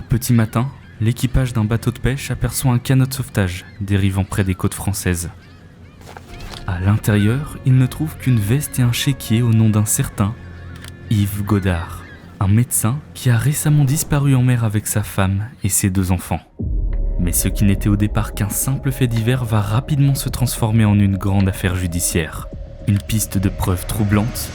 petit matin, l'équipage d'un bateau de pêche aperçoit un canot de sauvetage dérivant près des côtes françaises. À l'intérieur, il ne trouve qu'une veste et un chéquier au nom d'un certain Yves Godard, un médecin qui a récemment disparu en mer avec sa femme et ses 2 enfants. Mais ce qui n'était au départ qu'un simple fait divers va rapidement se transformer en une grande affaire judiciaire. Une piste de preuves troublantes,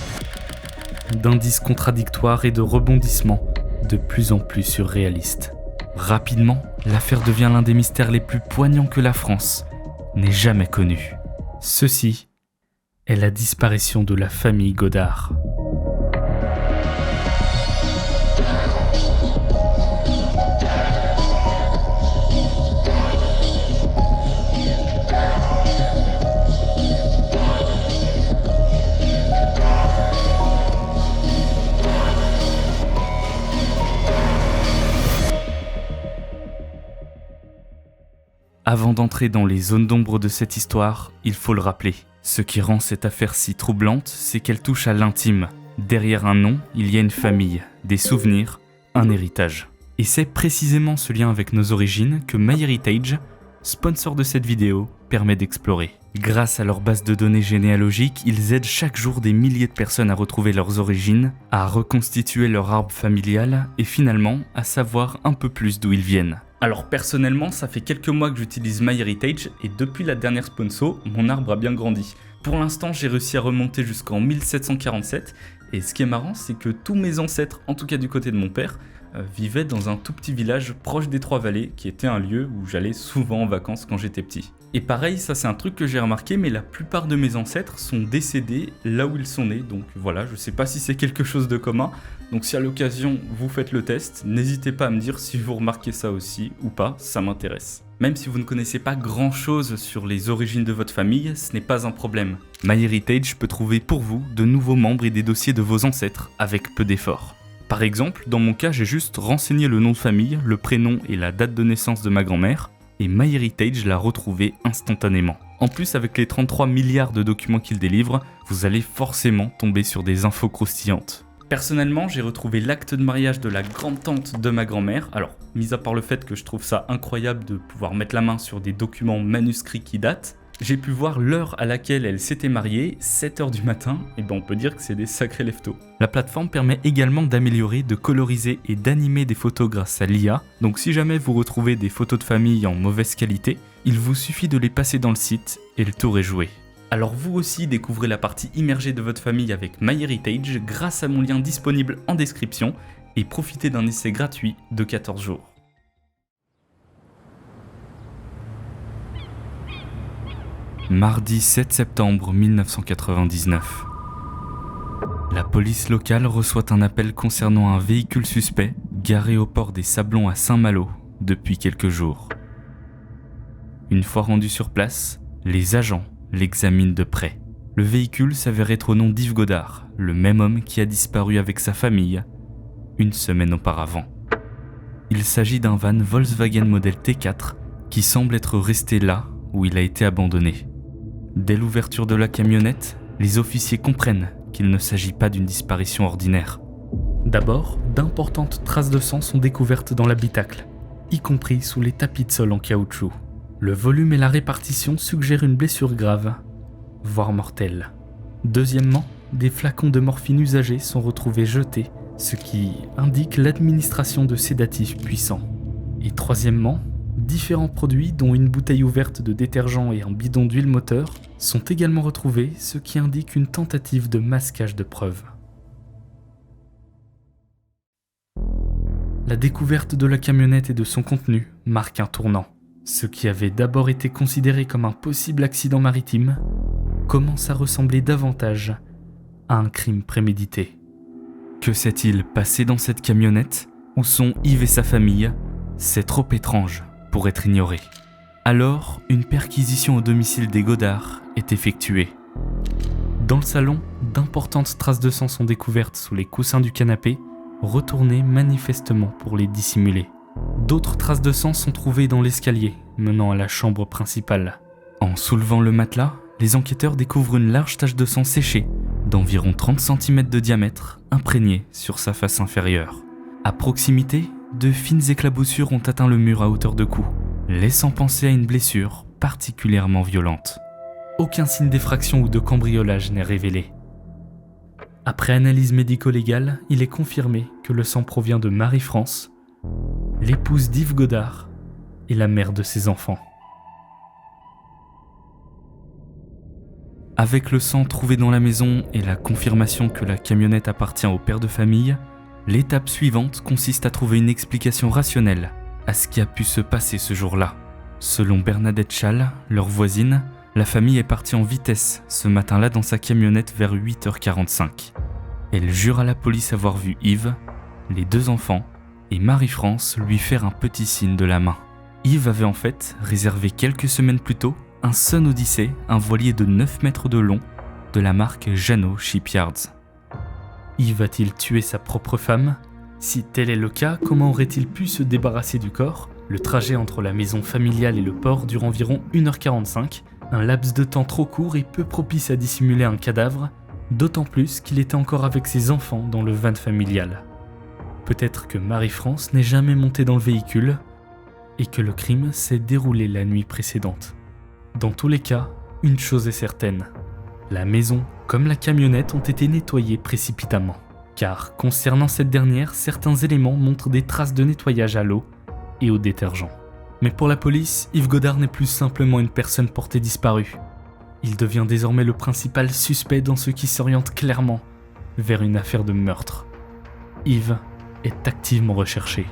d'indices contradictoires et de rebondissements de plus en plus surréalistes. Rapidement, l'affaire devient l'un des mystères les plus poignants que la France n'ait jamais connu. Ceci est la disparition de la famille Godard. Avant d'entrer dans les zones d'ombre de cette histoire, il faut le rappeler. Ce qui rend cette affaire si troublante, c'est qu'elle touche à l'intime. Derrière un nom, il y a une famille, des souvenirs, un héritage. Et c'est précisément ce lien avec nos origines que MyHeritage, sponsor de cette vidéo, permet d'explorer. Grâce à leur base de données généalogiques, ils aident chaque jour des milliers de personnes à retrouver leurs origines, à reconstituer leur arbre familial et finalement à savoir un peu plus d'où ils viennent. Alors personnellement, ça fait quelques mois que j'utilise MyHeritage et depuis la dernière sponsor, mon arbre a bien grandi. Pour l'instant, j'ai réussi à remonter jusqu'en 1747 et ce qui est marrant, c'est que tous mes ancêtres, en tout cas du côté de mon père, vivaient dans un tout petit village proche des Trois-Vallées qui était un lieu où j'allais souvent en vacances quand j'étais petit. Et pareil, ça c'est un truc que j'ai remarqué, mais la plupart de mes ancêtres sont décédés là où ils sont nés, donc voilà, je sais pas si c'est quelque chose de commun. Donc si à l'occasion vous faites le test, n'hésitez pas à me dire si vous remarquez ça aussi ou pas, ça m'intéresse. Même si vous ne connaissez pas grand chose sur les origines de votre famille, ce n'est pas un problème. MyHeritage peut trouver pour vous de nouveaux membres et des dossiers de vos ancêtres avec peu d'efforts. Par exemple, dans mon cas, j'ai juste renseigné le nom de famille, le prénom et la date de naissance de ma grand-mère, et MyHeritage l'a retrouvé instantanément. En plus, avec les 33 milliards de documents qu'il délivre, vous allez forcément tomber sur des infos croustillantes. Personnellement, j'ai retrouvé l'acte de mariage de la grande-tante de ma grand-mère. Alors, mis à part le fait que je trouve ça incroyable de pouvoir mettre la main sur des documents manuscrits qui datent, j'ai pu voir l'heure à laquelle elle s'était mariée, 7h du matin, et ben on peut dire que c'est des sacrés leftos. La plateforme permet également d'améliorer, de coloriser et d'animer des photos grâce à l'IA, donc si jamais vous retrouvez des photos de famille en mauvaise qualité, il vous suffit de les passer dans le site et le tour est joué. Alors vous aussi découvrez la partie immergée de votre famille avec MyHeritage grâce à mon lien disponible en description et profitez d'un essai gratuit de 14 jours. Mardi 7 septembre 1999. La police locale reçoit un appel concernant un véhicule suspect garé au port des Sablons à Saint-Malo depuis quelques jours. Une fois rendu sur place, les agents l'examinent de près. Le véhicule s'avère être au nom d'Yves Godard, le même homme qui a disparu avec sa famille une semaine auparavant. Il s'agit d'un van Volkswagen modèle T4 qui semble être resté là où il a été abandonné. Dès l'ouverture de la camionnette, les officiers comprennent qu'il ne s'agit pas d'une disparition ordinaire. D'abord, d'importantes traces de sang sont découvertes dans l'habitacle, y compris sous les tapis de sol en caoutchouc. Le volume et la répartition suggèrent une blessure grave, voire mortelle. Deuxièmement, des flacons de morphine usagés sont retrouvés jetés, ce qui indique l'administration de sédatifs puissants. Et troisièmement, différents produits, dont une bouteille ouverte de détergent et un bidon d'huile moteur, sont également retrouvés, ce qui indique une tentative de masquage de preuves. La découverte de la camionnette et de son contenu marque un tournant. Ce qui avait d'abord été considéré comme un possible accident maritime commence à ressembler davantage à un crime prémédité. Que s'est-il passé dans cette camionnette? Où sont Yves et sa famille? C'est trop étrange pour être ignoré. Alors, une perquisition au domicile des Godard est effectuée. Dans le salon, d'importantes traces de sang sont découvertes sous les coussins du canapé, retournées manifestement pour les dissimuler. D'autres traces de sang sont trouvées dans l'escalier menant à la chambre principale. En soulevant le matelas, les enquêteurs découvrent une large tache de sang séchée d'environ 30 cm de diamètre imprégnée sur sa face inférieure. À proximité, de fines éclaboussures ont atteint le mur à hauteur de cou, laissant penser à une blessure particulièrement violente. Aucun signe d'effraction ou de cambriolage n'est révélé. Après analyse médico-légale, il est confirmé que le sang provient de Marie-France, l'épouse d'Yves Godard et la mère de ses enfants. Avec le sang trouvé dans la maison et la confirmation que la camionnette appartient au père de famille, l'étape suivante consiste à trouver une explication rationnelle à ce qui a pu se passer ce jour-là. Selon Bernadette Schall, leur voisine, la famille est partie en vitesse ce matin-là dans sa camionnette vers 8h45. Elle jure à la police avoir vu Yves, les 2 enfants et Marie-France lui faire un petit signe de la main. Yves avait en fait réservé quelques semaines plus tôt un Sun Odyssey, un voilier de 9 mètres de long de la marque Jeannot Shipyards. Yves a-t-il tué sa propre femme ? Si tel est le cas, comment aurait-il pu se débarrasser du corps ? Le trajet entre la maison familiale et le port dure environ 1h45, un laps de temps trop court et peu propice à dissimuler un cadavre, d'autant plus qu'il était encore avec ses enfants dans le van familial. Peut-être que Marie-France n'est jamais montée dans le véhicule et que le crime s'est déroulé la nuit précédente. Dans tous les cas, une chose est certaine, la maison comme la camionnette ont été nettoyées précipitamment. Car concernant cette dernière, certains éléments montrent des traces de nettoyage à l'eau et au détergent. Mais pour la police, Yves Godard n'est plus simplement une personne portée disparue. Il devient désormais le principal suspect dans ce qui s'oriente clairement vers une affaire de meurtre. Yves est activement recherché.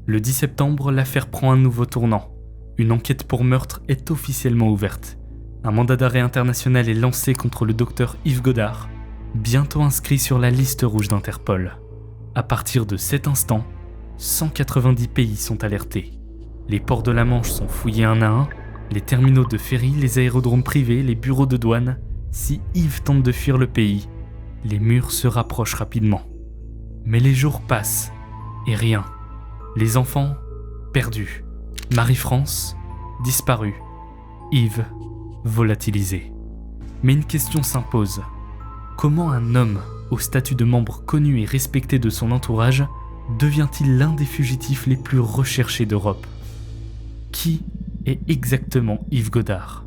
Le 10 septembre, l'affaire prend un nouveau tournant. Une enquête pour meurtre est officiellement ouverte. Un mandat d'arrêt international est lancé contre le docteur Yves Godard, bientôt inscrit sur la liste rouge d'Interpol. À partir de cet instant, 190 pays sont alertés. Les ports de la Manche sont fouillés un à un, les terminaux de ferry, les aérodromes privés, les bureaux de douane. Si Yves tente de fuir le pays, les murs se rapprochent rapidement. Mais les jours passent, et rien. Les enfants, perdus. Marie-France, disparue. Yves, volatilisé. Mais une question s'impose. Comment un homme, au statut de membre connu et respecté de son entourage, devient-il l'un des fugitifs les plus recherchés d'Europe ? Qui est exactement Yves Godard ?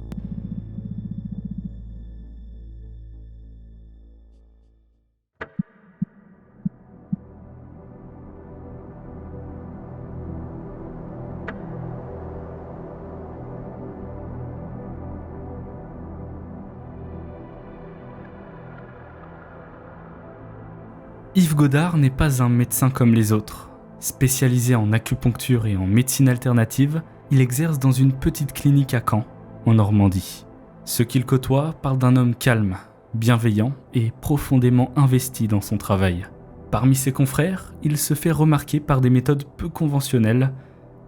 Yves Godard n'est pas un médecin comme les autres. Spécialisé en acupuncture et en médecine alternative, il exerce dans une petite clinique à Caen, en Normandie. Ceux qu'il côtoie parlent d'un homme calme, bienveillant et profondément investi dans son travail. Parmi ses confrères, il se fait remarquer par des méthodes peu conventionnelles,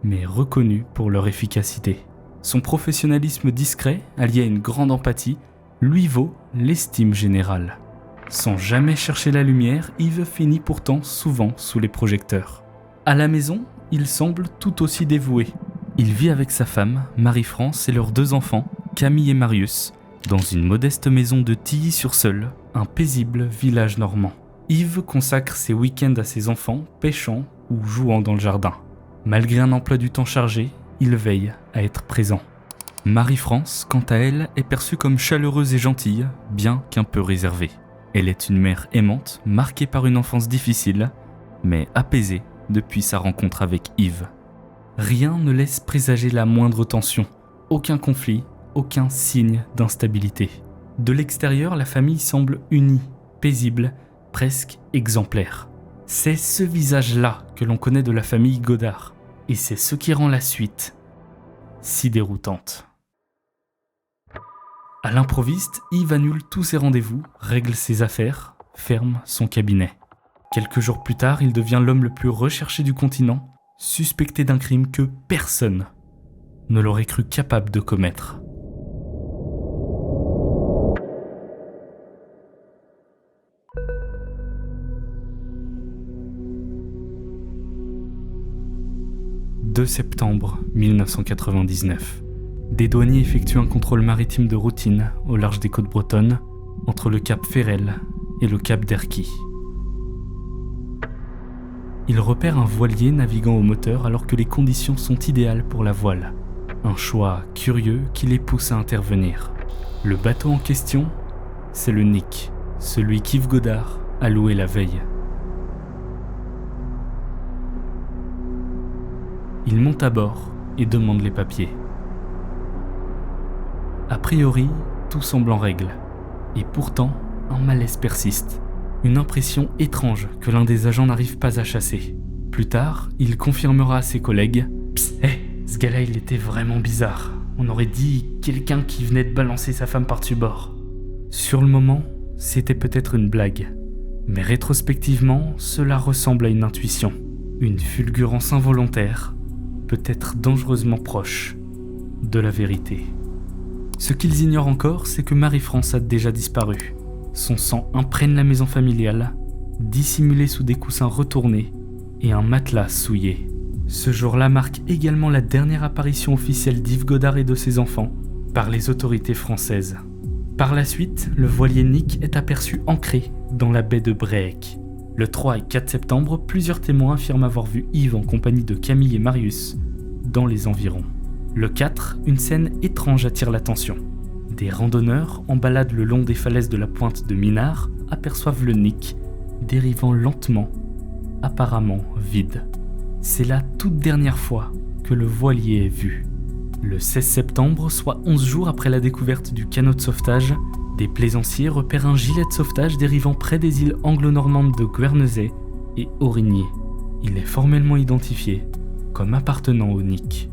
mais reconnues pour leur efficacité. Son professionnalisme discret, allié à une grande empathie, lui vaut l'estime générale. Sans jamais chercher la lumière, Yves finit pourtant souvent sous les projecteurs. À la maison, il semble tout aussi dévoué. Il vit avec sa femme, Marie-France, et leurs 2 enfants, Camille et Marius, dans une modeste maison de Tilly-sur-Seulles, un paisible village normand. Yves consacre ses week-ends à ses enfants, pêchant ou jouant dans le jardin. Malgré un emploi du temps chargé, il veille à être présent. Marie-France, quant à elle, est perçue comme chaleureuse et gentille, bien qu'un peu réservée. Elle est une mère aimante, marquée par une enfance difficile, mais apaisée depuis sa rencontre avec Yves. Rien ne laisse présager la moindre tension, aucun conflit, aucun signe d'instabilité. De l'extérieur, la famille semble unie, paisible, presque exemplaire. C'est ce visage-là que l'on connaît de la famille Godard, et c'est ce qui rend la suite si déroutante. À l'improviste, Yves annule tous ses rendez-vous, règle ses affaires, ferme son cabinet. Quelques jours plus tard, il devient l'homme le plus recherché du continent, suspecté d'un crime que personne ne l'aurait cru capable de commettre. 2 septembre 1999. Des douaniers effectuent un contrôle maritime de routine au large des côtes bretonnes, entre le cap Ferrel et le cap d'Erquy. Ils repèrent un voilier naviguant au moteur alors que les conditions sont idéales pour la voile. Un choix curieux qui les pousse à intervenir. Le bateau en question, c'est le Nick, celui qu'Yves Godard a loué la veille. Ils montent à bord et demandent les papiers. A priori, tout semble en règle. Et pourtant, un malaise persiste. Une impression étrange que l'un des agents n'arrive pas à chasser. Plus tard, il confirmera à ses collègues « Psst, ce gars-là, il était vraiment bizarre. On aurait dit quelqu'un qui venait de balancer sa femme par-dessus bord. » Sur le moment, c'était peut-être une blague. Mais rétrospectivement, cela ressemble à une intuition. Une fulgurance involontaire, peut-être dangereusement proche de la vérité. Ce qu'ils ignorent encore, c'est que Marie-France a déjà disparu. Son sang imprègne la maison familiale, dissimulé sous des coussins retournés et un matelas souillé. Ce jour-là marque également la dernière apparition officielle d'Yves Godard et de ses enfants par les autorités françaises. Par la suite, le voilier Nick est aperçu ancré dans la baie de Bréhec. Le 3 et 4 septembre, plusieurs témoins affirment avoir vu Yves en compagnie de Camille et Marius dans les environs. Le 4, une scène étrange attire l'attention. Des randonneurs en balade le long des falaises de la pointe de Minard aperçoivent le Nick dérivant lentement, apparemment vide. C'est la toute dernière fois que le voilier est vu. Le 16 septembre, soit 11 jours après la découverte du canot de sauvetage, des plaisanciers repèrent un gilet de sauvetage dérivant près des îles anglo-normandes de Guernesey et Aurigny. Il est formellement identifié comme appartenant au Nick.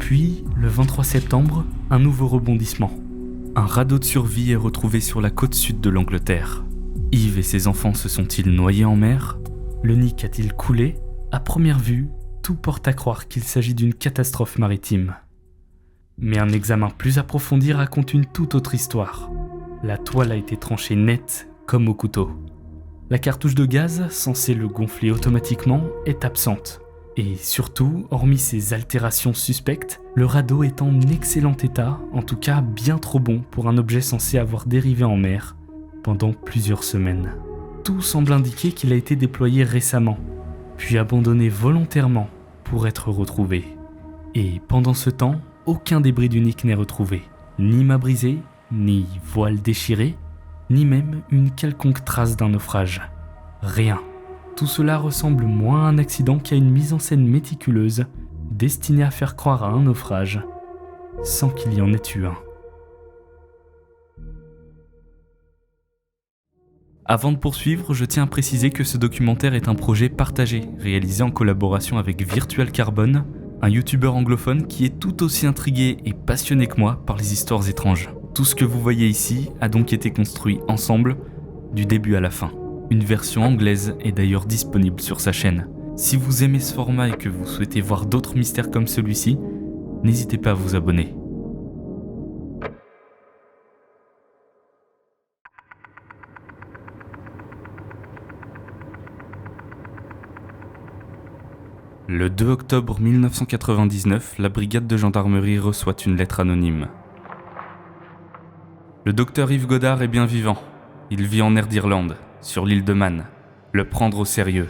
Puis, le 23 septembre, un nouveau rebondissement. Un radeau de survie est retrouvé sur la côte sud de l'Angleterre. Yves et ses enfants se sont-ils noyés en mer ? Le Nick a-t-il coulé ? À première vue, tout porte à croire qu'il s'agit d'une catastrophe maritime. Mais un examen plus approfondi raconte une toute autre histoire. La toile a été tranchée nette comme au couteau. La cartouche de gaz, censée le gonfler automatiquement, est absente. Et surtout, hormis ces altérations suspectes, le radeau est en excellent état, en tout cas bien trop bon pour un objet censé avoir dérivé en mer pendant plusieurs semaines. Tout semble indiquer qu'il a été déployé récemment, puis abandonné volontairement pour être retrouvé. Et pendant ce temps, aucun débris du Nick n'est retrouvé, ni mât brisé, ni voile déchirée, ni même une quelconque trace d'un naufrage. Rien. Tout cela ressemble moins à un accident qu'à une mise en scène méticuleuse, destinée à faire croire à un naufrage, sans qu'il y en ait eu un. Avant de poursuivre, je tiens à préciser que ce documentaire est un projet partagé, réalisé en collaboration avec Virtual Carbone, un youtubeur anglophone qui est tout aussi intrigué et passionné que moi par les histoires étranges. Tout ce que vous voyez ici a donc été construit ensemble, du début à la fin. Une version anglaise est d'ailleurs disponible sur sa chaîne. Si vous aimez ce format et que vous souhaitez voir d'autres mystères comme celui-ci, n'hésitez pas à vous abonner. Le 2 octobre 1999, la brigade de gendarmerie reçoit une lettre anonyme. Le docteur Yves Godard est bien vivant. Il vit en air d'Irlande, sur l'île de Man. Le prendre au sérieux.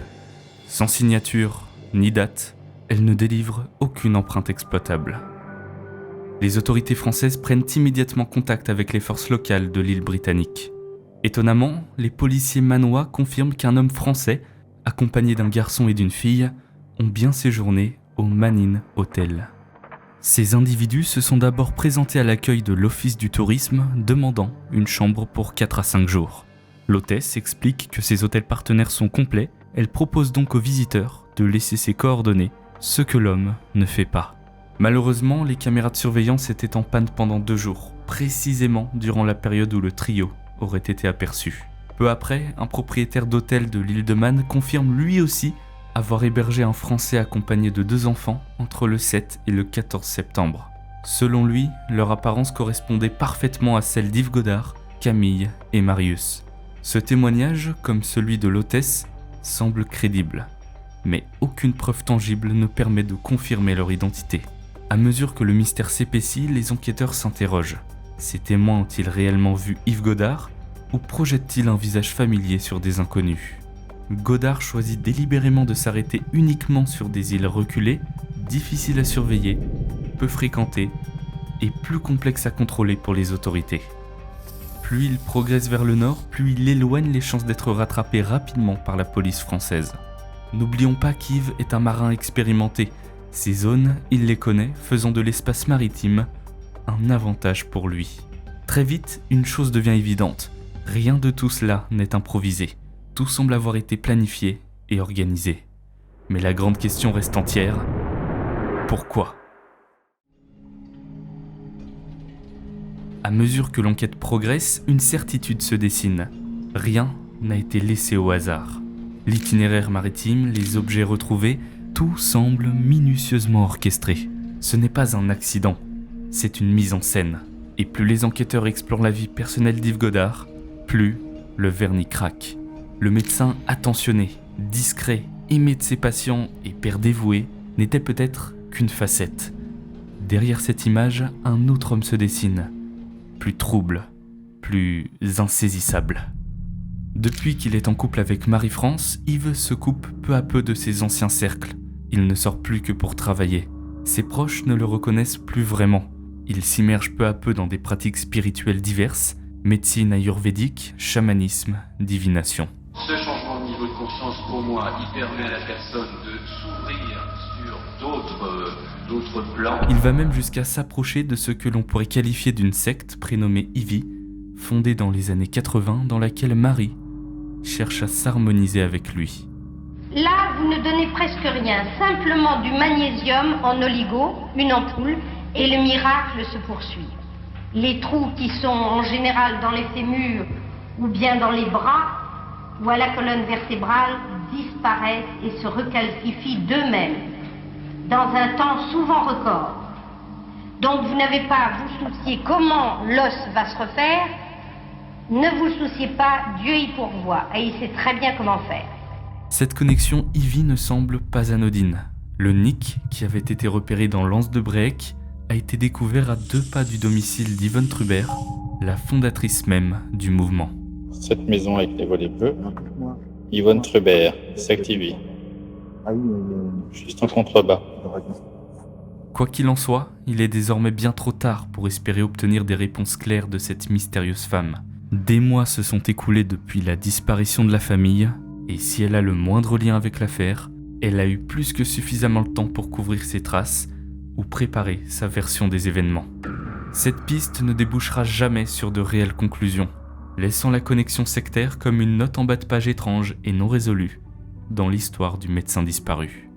Sans signature, ni date, elle ne délivre aucune empreinte exploitable. Les autorités françaises prennent immédiatement contact avec les forces locales de l'île britannique. Étonnamment, les policiers manois confirment qu'un homme français, accompagné d'un garçon et d'une fille, ont bien séjourné au Man Inn Hotel. Ces individus se sont d'abord présentés à l'accueil de l'Office du tourisme, demandant une chambre pour 4 à 5 jours. L'hôtesse explique que ses hôtels partenaires sont complets, elle propose donc aux visiteurs de laisser ses coordonnées, ce que l'homme ne fait pas. Malheureusement, les caméras de surveillance étaient en panne pendant 2 jours, précisément durant la période où le trio aurait été aperçu. Peu après, un propriétaire d'hôtel de l'île de Man confirme lui aussi avoir hébergé un Français accompagné de 2 enfants entre le 7 et le 14 septembre. Selon lui, leur apparence correspondait parfaitement à celle d'Yves Godard, Camille et Marius. Ce témoignage, comme celui de l'hôtesse, semble crédible. mais aucune preuve tangible ne permet de confirmer leur identité. À mesure que le mystère s'épaissit, les enquêteurs s'interrogent. Ces témoins ont-ils réellement vu Yves Godard ou projettent-ils un visage familier sur des inconnus ? Godard choisit délibérément de s'arrêter uniquement sur des îles reculées, difficiles à surveiller, peu fréquentées et plus complexes à contrôler pour les autorités. Plus il progresse vers le nord, plus il éloigne les chances d'être rattrapé rapidement par la police française. N'oublions pas qu'Yves est un marin expérimenté. Ces zones, il les connaît, faisant de l'espace maritime un avantage pour lui. Très vite, une chose devient évidente. Rien de tout cela n'est improvisé. Tout semble avoir été planifié et organisé. Mais la grande question reste entière. Pourquoi ? À mesure que l'enquête progresse, une certitude se dessine. Rien n'a été laissé au hasard. L'itinéraire maritime, les objets retrouvés, tout semble minutieusement orchestré. Ce n'est pas un accident, c'est une mise en scène. Et plus les enquêteurs explorent la vie personnelle d'Yves Godard, plus le vernis craque. Le médecin attentionné, discret, aimé de ses patients et père dévoué n'était peut-être qu'une facette. Derrière cette image, un autre homme se dessine. Plus trouble, plus insaisissable. Depuis qu'il est en couple avec Marie-France, Yves se coupe peu à peu de ses anciens cercles. Il ne sort plus que pour travailler. Ses proches ne le reconnaissent plus vraiment. Il s'immerge peu à peu dans des pratiques spirituelles diverses, médecine ayurvédique, chamanisme, divination. Ce changement de niveau de conscience, pour moi, il permet à la personne de s'ouvrir sur d'autres plans. Il va même jusqu'à s'approcher de ce que l'on pourrait qualifier d'une secte prénommée Ivy, fondée dans les années 80, dans laquelle Marie cherche à s'harmoniser avec lui. Là, vous ne donnez presque rien, simplement du magnésium en oligo, une ampoule, et le miracle se poursuit. Les trous qui sont en général dans les fémurs ou bien dans les bras ou à la colonne vertébrale disparaissent et se recalcifient d'eux-mêmes dans un temps souvent record. Donc vous n'avez pas à vous soucier comment l'os va se refaire. Ne vous souciez pas, Dieu y pourvoit et il sait très bien comment faire. Cette connexion Ivy ne semble pas anodine. Le Nick, qui avait été repéré dans l'anse de Bréhec, a été découvert à 2 pas du domicile d'Yvonne Trubert, la fondatrice même du mouvement. Cette maison avec les volets bleus, Yvonne Trubert, secte Ivy. Juste en contrebas. Quoi qu'il en soit, il est désormais bien trop tard pour espérer obtenir des réponses claires de cette mystérieuse femme. Des mois se sont écoulés depuis la disparition de la famille, et si elle a le moindre lien avec l'affaire, elle a eu plus que suffisamment le temps pour couvrir ses traces ou préparer sa version des événements. Cette piste ne débouchera jamais sur de réelles conclusions, laissant la connexion sectaire comme une note en bas de page étrange et non résolue dans l'histoire du médecin disparu.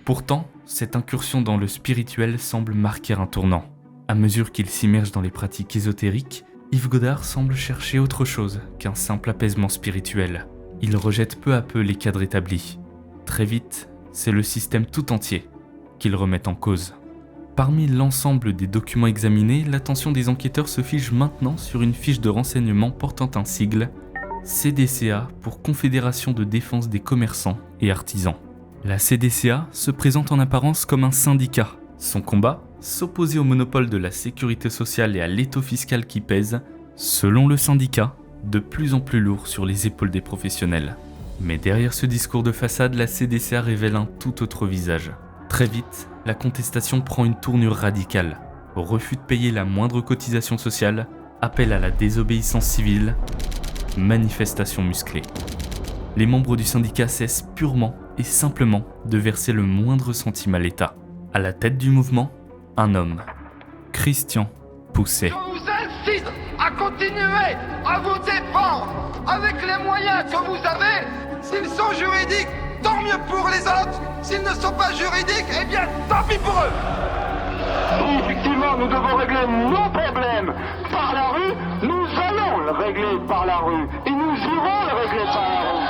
Pourtant, cette incursion dans le spirituel semble marquer un tournant. À mesure qu'il s'immerge dans les pratiques ésotériques, Yves Godard semble chercher autre chose qu'un simple apaisement spirituel. Il rejette peu à peu les cadres établis. Très vite, c'est le système tout entier qu'il remet en cause. Parmi l'ensemble des documents examinés, l'attention des enquêteurs se fige maintenant sur une fiche de renseignement portant un sigle CDCA pour Confédération de défense des commerçants et artisans. La CDCA se présente en apparence comme un syndicat. Son combat, s'opposer au monopole de la sécurité sociale et à l'étau fiscal qui pèse, selon le syndicat, de plus en plus lourd sur les épaules des professionnels. Mais derrière ce discours de façade, la CDCA révèle un tout autre visage. Très vite, la contestation prend une tournure radicale. Refus de payer la moindre cotisation sociale, appel à la désobéissance civile, manifestation musclée. Les membres du syndicat cessent purement et simplement de verser le moindre centime à l'État. À la tête du mouvement, un homme, Christian Pousset. Je vous incite à continuer à vous défendre avec les moyens que vous avez. S'ils sont juridiques, tant mieux pour les autres. S'ils ne sont pas juridiques, eh bien, tant pis pour eux. Si effectivement nous devons régler nos problèmes par la rue, nous allons le régler par la rue. Et nous irons le régler par la rue.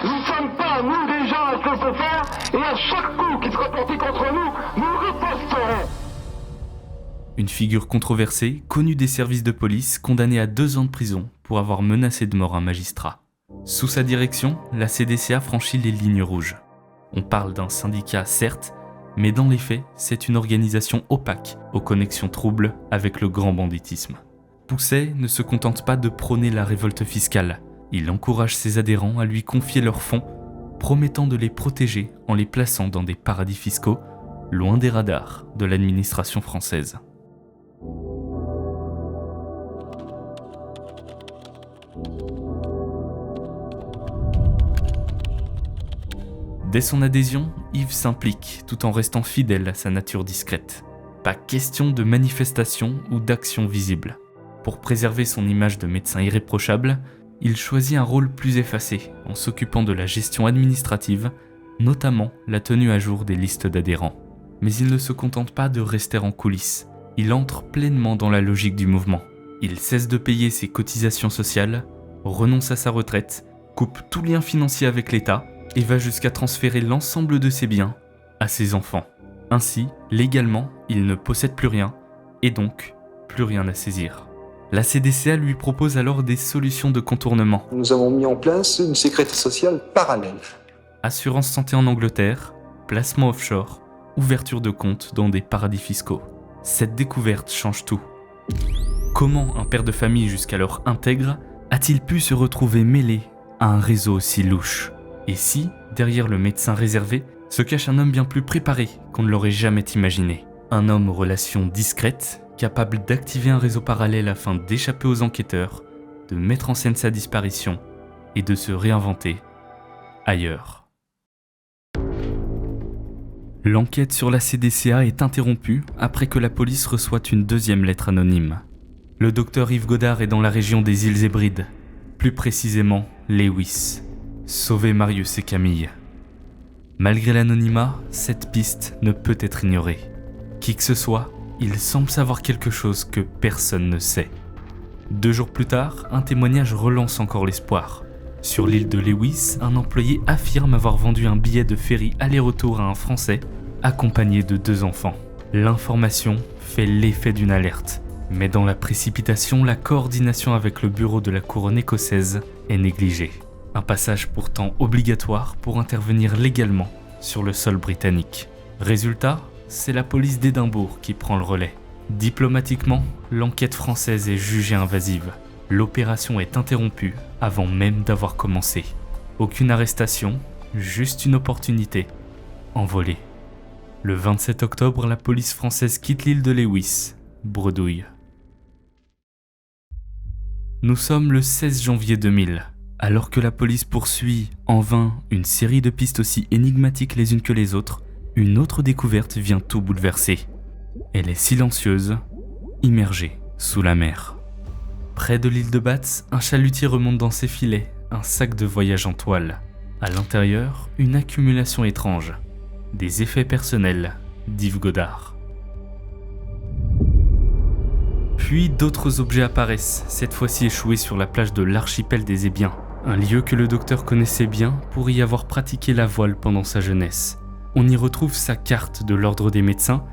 Nous ne sommes pas, nous, des gens à se faire, et à chaque coup qui sera porté contre nous, nous riposterons. Une figure controversée, connue des services de police, condamnée à 2 ans de prison pour avoir menacé de mort un magistrat. Sous sa direction, la CDCA franchit les lignes rouges. On parle d'un syndicat certes, mais dans les faits, c'est une organisation opaque aux connexions troubles avec le grand banditisme. Pousset ne se contente pas de prôner la révolte fiscale. Il encourage ses adhérents à lui confier leurs fonds, promettant de les protéger en les plaçant dans des paradis fiscaux, loin des radars de l'administration française. Dès son adhésion, Yves s'implique tout en restant fidèle à sa nature discrète. Pas question de manifestation ou d'action visible. Pour préserver son image de médecin irréprochable, il choisit un rôle plus effacé en s'occupant de la gestion administrative, notamment la tenue à jour des listes d'adhérents. Mais il ne se contente pas de rester en coulisses, il entre pleinement dans la logique du mouvement. Il cesse de payer ses cotisations sociales, renonce à sa retraite, coupe tout lien financier avec l'État et va jusqu'à transférer l'ensemble de ses biens à ses enfants. Ainsi, légalement, il ne possède plus rien et donc plus rien à saisir. La CDCA lui propose alors des solutions de contournement. Nous avons mis en place une sécurité sociale parallèle. Assurance santé en Angleterre, placement offshore, ouverture de comptes dans des paradis fiscaux. Cette découverte change tout. Comment un père de famille jusqu'alors intègre a-t-il pu se retrouver mêlé à un réseau aussi louche ? Et si, derrière le médecin réservé, se cache un homme bien plus préparé qu'on ne l'aurait jamais imaginé ? Un homme aux relations discrètes, capable d'activer un réseau parallèle afin d'échapper aux enquêteurs, de mettre en scène sa disparition et de se réinventer ailleurs. L'enquête sur la CDCA est interrompue après que la police reçoit une deuxième lettre anonyme. Le docteur Yves Godard est dans la région des îles Hébrides, plus précisément Lewis. Sauver Marius et Camille. Malgré l'anonymat, cette piste ne peut être ignorée. Qui que ce soit, il semble savoir quelque chose que personne ne sait. 2 jours plus tard, un témoignage relance encore l'espoir. Sur l'île de Lewis, un employé affirme avoir vendu un billet de ferry aller-retour à un Français, accompagné de 2 enfants. L'information fait l'effet d'une alerte. Mais dans la précipitation, la coordination avec le bureau de la couronne écossaise est négligée. Un passage pourtant obligatoire pour intervenir légalement sur le sol britannique. Résultat, c'est la police d'Édimbourg qui prend le relais. Diplomatiquement, l'enquête française est jugée invasive. L'opération est interrompue avant même d'avoir commencé. Aucune arrestation, juste une opportunité envolée. Le 27 octobre, la police française quitte l'île de Lewis, bredouille. Nous sommes le 16 janvier 2000. Alors que la police poursuit en vain une série de pistes aussi énigmatiques les unes que les autres, une autre découverte vient tout bouleverser. Elle est silencieuse, immergée sous la mer. Près de l'île de Batz, un chalutier remonte dans ses filets, un sac de voyage en toile. À l'intérieur, une accumulation étrange. Des effets personnels d'Yves Godard. Puis d'autres objets apparaissent, cette fois-ci échoués sur la plage de l'archipel des Hébiens. Un lieu que le docteur connaissait bien pour y avoir pratiqué la voile pendant sa jeunesse. On y retrouve sa carte de l'ordre des médecins,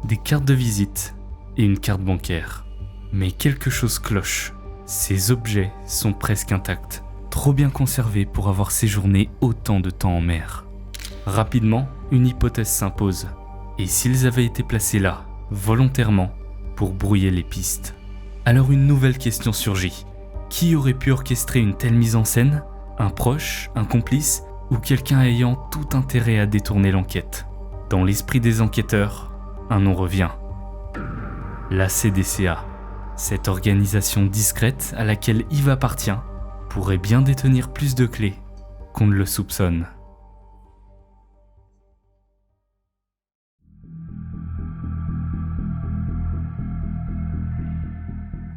des cartes de visite et une carte bancaire. Mais quelque chose cloche. Ces objets sont presque intacts, trop bien conservés pour avoir séjourné autant de temps en mer. Rapidement, une hypothèse s'impose. Et s'ils avaient été placés là, volontairement, pour brouiller les pistes ? Alors une nouvelle question surgit. Qui aurait pu orchestrer une telle mise en scène ? Un proche, un complice ou quelqu'un ayant tout intérêt à détourner l'enquête ? Dans l'esprit des enquêteurs, un nom revient. La CDCA. Cette organisation discrète à laquelle Yves appartient pourrait bien détenir plus de clés qu'on ne le soupçonne.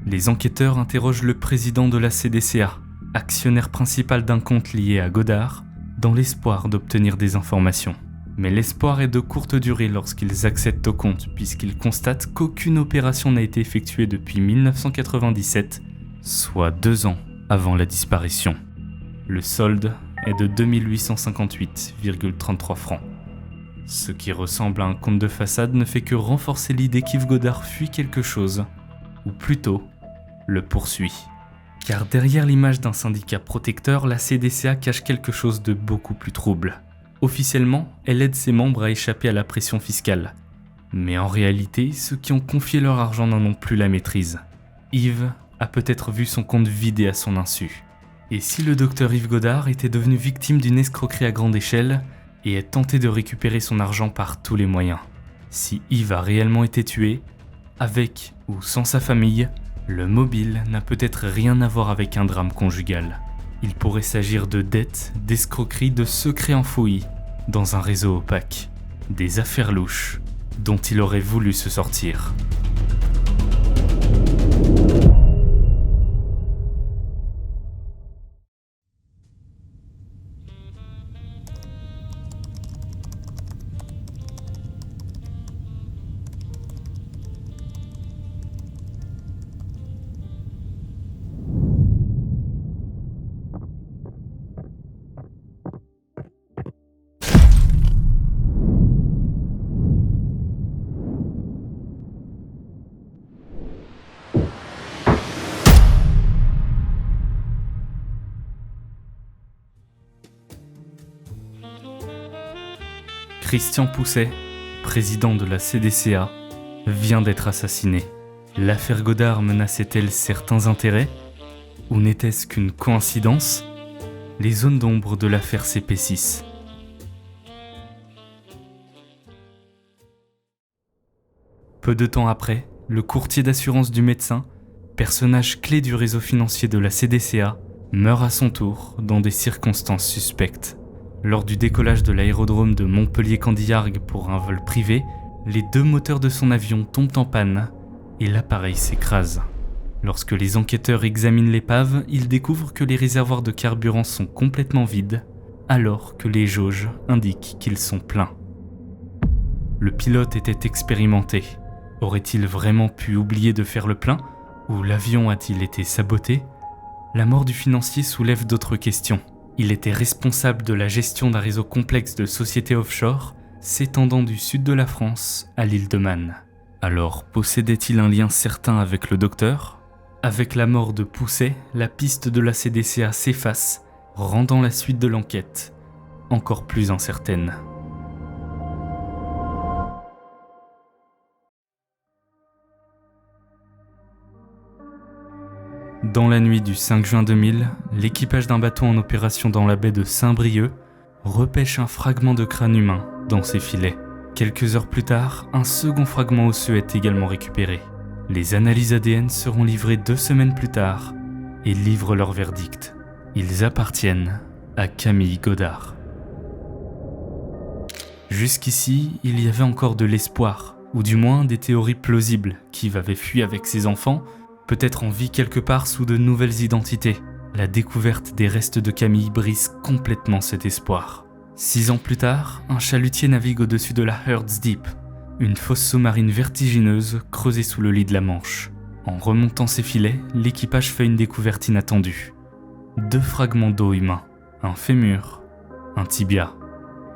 Les enquêteurs interrogent le président de la CDCA, actionnaire principal d'un compte lié à Godard, dans l'espoir d'obtenir des informations. Mais l'espoir est de courte durée lorsqu'ils accèdent au compte, puisqu'ils constatent qu'aucune opération n'a été effectuée depuis 1997, soit 2 ans avant la disparition. Le solde est de 2858,33 francs. Ce qui ressemble à un compte de façade ne fait que renforcer l'idée qu'Yves Godard fuit quelque chose, ou plutôt, le poursuit. Car derrière l'image d'un syndicat protecteur, la CDCA cache quelque chose de beaucoup plus trouble. Officiellement, elle aide ses membres à échapper à la pression fiscale. Mais en réalité, ceux qui ont confié leur argent n'en ont plus la maîtrise. Yves a peut-être vu son compte vidé à son insu. Et si le docteur Yves Godard était devenu victime d'une escroquerie à grande échelle et a tenté de récupérer son argent par tous les moyens? Si Yves a réellement été tué, avec ou sans sa famille, le mobile n'a peut-être rien à voir avec un drame conjugal. Il pourrait s'agir de dettes, d'escroqueries, de secrets enfouis dans un réseau opaque, des affaires louches dont il aurait voulu se sortir. Christian Pousset, président de la CDCA, vient d'être assassiné. L'affaire Godard menaçait-elle certains intérêts? Ou n'était-ce qu'une coïncidence? Les zones d'ombre de l'affaire s'épaississent. Peu de temps après, le courtier d'assurance du médecin, personnage clé du réseau financier de la CDCA, meurt à son tour dans des circonstances suspectes. Lors du décollage de l'aérodrome de Montpellier-Candiargues pour un vol privé, les 2 moteurs de son avion tombent en panne et l'appareil s'écrase. Lorsque les enquêteurs examinent l'épave, ils découvrent que les réservoirs de carburant sont complètement vides, alors que les jauges indiquent qu'ils sont pleins. Le pilote était expérimenté. Aurait-il vraiment pu oublier de faire le plein? Ou l'avion a-t-il été saboté? La mort du financier soulève d'autres questions. Il était responsable de la gestion d'un réseau complexe de sociétés offshore s'étendant du sud de la France à l'île de Man. Alors, possédait-il un lien certain avec le docteur? Avec la mort de Pousset, la piste de la CDCA s'efface, rendant la suite de l'enquête encore plus incertaine. Dans la nuit du 5 juin 2000, l'équipage d'un bateau en opération dans la baie de Saint-Brieuc repêche un fragment de crâne humain dans ses filets. Quelques heures plus tard, un second fragment osseux est également récupéré. Les analyses ADN seront livrées 2 semaines plus tard et livrent leur verdict. Ils appartiennent à Camille Godard. Jusqu'ici, il y avait encore de l'espoir, ou du moins des théories plausibles. Qui avait fui avec ses enfants, peut-être en vie quelque part sous de nouvelles identités. La découverte des restes de Camille brise complètement cet espoir. 6 ans plus tard, un chalutier navigue au-dessus de la Heard's Deep, une fosse sous-marine vertigineuse creusée sous le lit de la Manche. En remontant ses filets, l'équipage fait une découverte inattendue. 2 fragments d'os humains, un fémur, un tibia.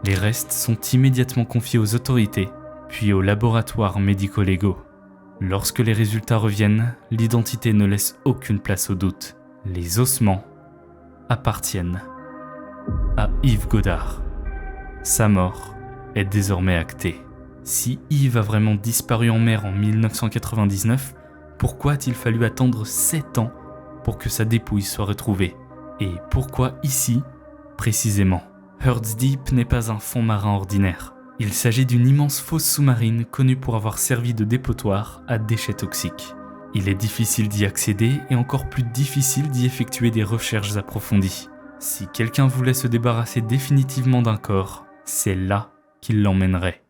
Les restes sont immédiatement confiés aux autorités, puis aux laboratoires médico-légaux. Lorsque les résultats reviennent, l'identité ne laisse aucune place au doute. Les ossements appartiennent à Yves Godard. Sa mort est désormais actée. Si Yves a vraiment disparu en mer en 1999, pourquoi a-t-il fallu attendre 7 ans pour que sa dépouille soit retrouvée? Et pourquoi ici, précisément? Heard's Deep n'est pas un fond marin ordinaire. Il s'agit d'une immense fosse sous-marine connue pour avoir servi de dépotoir à déchets toxiques. Il est difficile d'y accéder et encore plus difficile d'y effectuer des recherches approfondies. Si quelqu'un voulait se débarrasser définitivement d'un corps, c'est là qu'il l'emmènerait.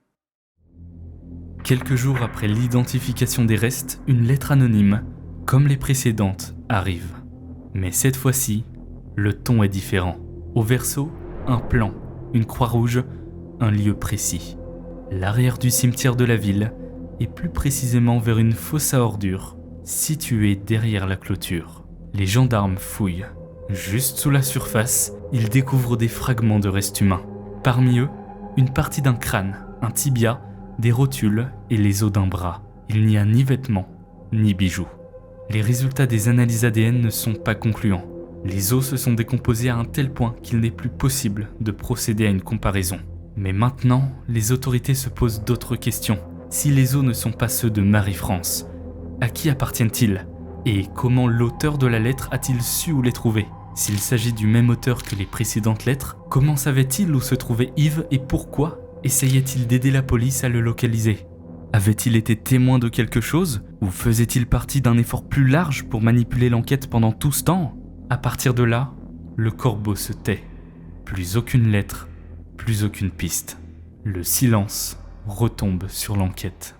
Quelques jours après l'identification des restes, une lettre anonyme, comme les précédentes, arrive. Mais cette fois-ci, le ton est différent. Au verso, un plan, une croix rouge, un lieu précis. L'arrière du cimetière de la ville, et plus précisément vers une fosse à ordures, située derrière la clôture. Les gendarmes fouillent. Juste sous la surface, ils découvrent des fragments de restes humains. Parmi eux, une partie d'un crâne, un tibia, des rotules et les os d'un bras. Il n'y a ni vêtements, ni bijoux. Les résultats des analyses ADN ne sont pas concluants. Les os se sont décomposés à un tel point qu'il n'est plus possible de procéder à une comparaison. Mais maintenant, les autorités se posent d'autres questions. Si les os ne sont pas ceux de Marie-France, à qui appartiennent-ils? Et comment l'auteur de la lettre a-t-il su où les trouver? S'il s'agit du même auteur que les précédentes lettres, comment savait-il où se trouvait Yves et pourquoi essayait-il d'aider la police à le localiser? Avait-il été témoin de quelque chose? Ou faisait-il partie d'un effort plus large pour manipuler l'enquête pendant tout ce temps? À partir de là, le corbeau se tait. Plus aucune lettre, plus aucune piste. Le silence retombe sur l'enquête.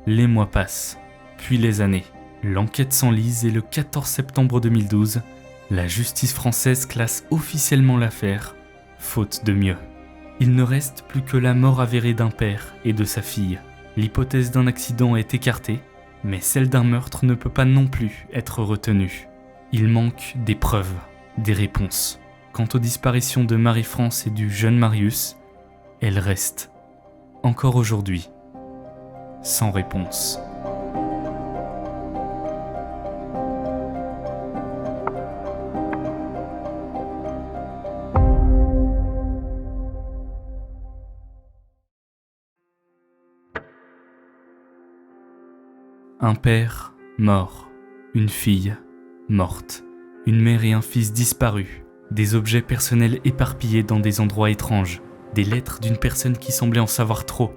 Les mois passent, puis les années. L'enquête s'enlise et le 14 septembre 2012, la justice française classe officiellement l'affaire, faute de mieux. Il ne reste plus que la mort avérée d'un père et de sa fille. L'hypothèse d'un accident est écartée, mais celle d'un meurtre ne peut pas non plus être retenue. Il manque des preuves, des réponses. Quant aux disparitions de Marie-France et du jeune Marius, elles restent, encore aujourd'hui, sans réponse. Un père mort, une fille morte, une mère et un fils disparus, des objets personnels éparpillés dans des endroits étranges, des lettres d'une personne qui semblait en savoir trop,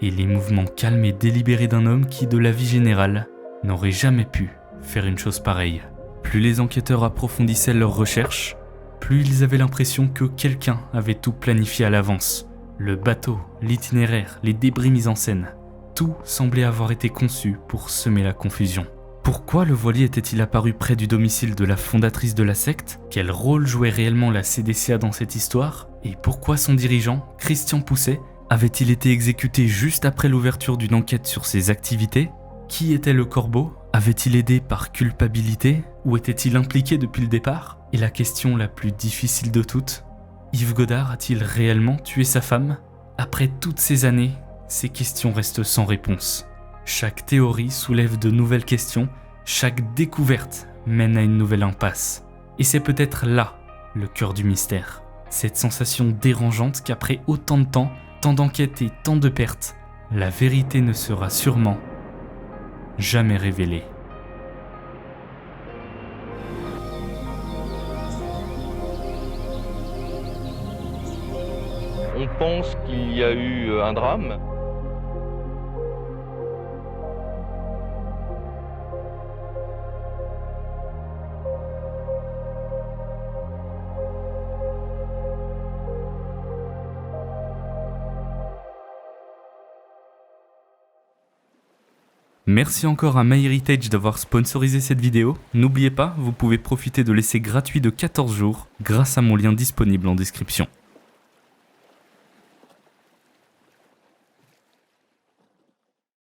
et les mouvements calmes et délibérés d'un homme qui, de la vie générale, n'aurait jamais pu faire une chose pareille. Plus les enquêteurs approfondissaient leurs recherches, plus ils avaient l'impression que quelqu'un avait tout planifié à l'avance. Le bateau, l'itinéraire, les débris mis en scène. Tout semblait avoir été conçu pour semer la confusion. Pourquoi le voilier était-il apparu près du domicile de la fondatrice de la secte? Quel rôle jouait réellement la CDCA dans cette histoire? Et pourquoi son dirigeant, Christian Pousset, avait-il été exécuté juste après l'ouverture d'une enquête sur ses activités? Qui était le corbeau? Avait-il aidé par culpabilité? Ou était-il impliqué depuis le départ? Et la question la plus difficile de toutes, Yves Godard a-t-il réellement tué sa femme? Après toutes ces années, ces questions restent sans réponse. Chaque théorie soulève de nouvelles questions, chaque découverte mène à une nouvelle impasse. Et c'est peut-être là le cœur du mystère. Cette sensation dérangeante qu'après autant de temps, tant d'enquêtes et tant de pertes, la vérité ne sera sûrement jamais révélée. On pense qu'il y a eu un drame. Merci encore à MyHeritage d'avoir sponsorisé cette vidéo. N'oubliez pas, vous pouvez profiter de l'essai gratuit de 14 jours grâce à mon lien disponible en description.